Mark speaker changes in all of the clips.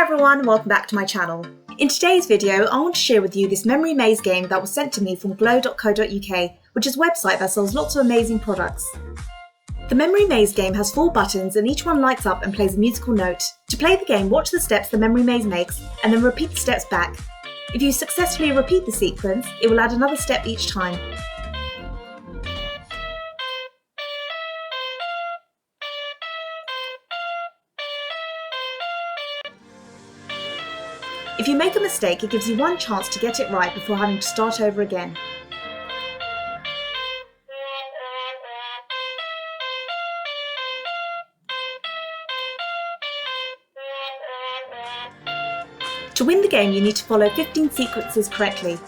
Speaker 1: everyone, welcome back to my channel. In today's video, I want to share with you this memory maze game that was sent to me from glow.co.uk, which is a website that sells lots of amazing products. The memory maze game has 4 buttons and each one lights up and plays a musical note. To play the game, watch the steps the memory maze makes and then repeat the steps back. If you successfully repeat the sequence, it will add another step each time. If you make a mistake, it gives you one chance to get it right before having to start over again. To win the game, you need to follow 15 sequences correctly.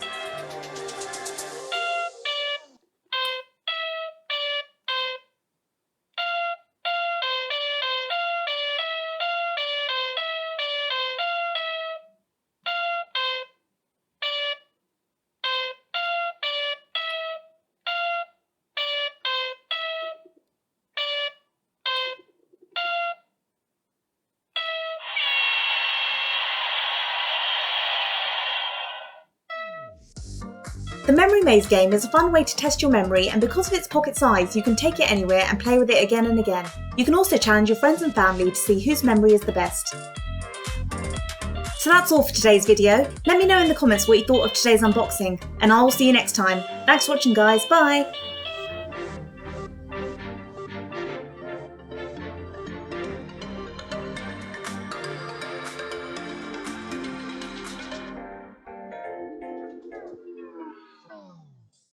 Speaker 1: The memory maze game is a fun way to test your memory, and because of its pocket size, you can take it anywhere and play with it again and again. You can also challenge your friends and family to see whose memory is the best. So that's all for today's video. Let me know in the comments what you thought of today's unboxing, and I will see you next time. Thanks for watching guys, bye!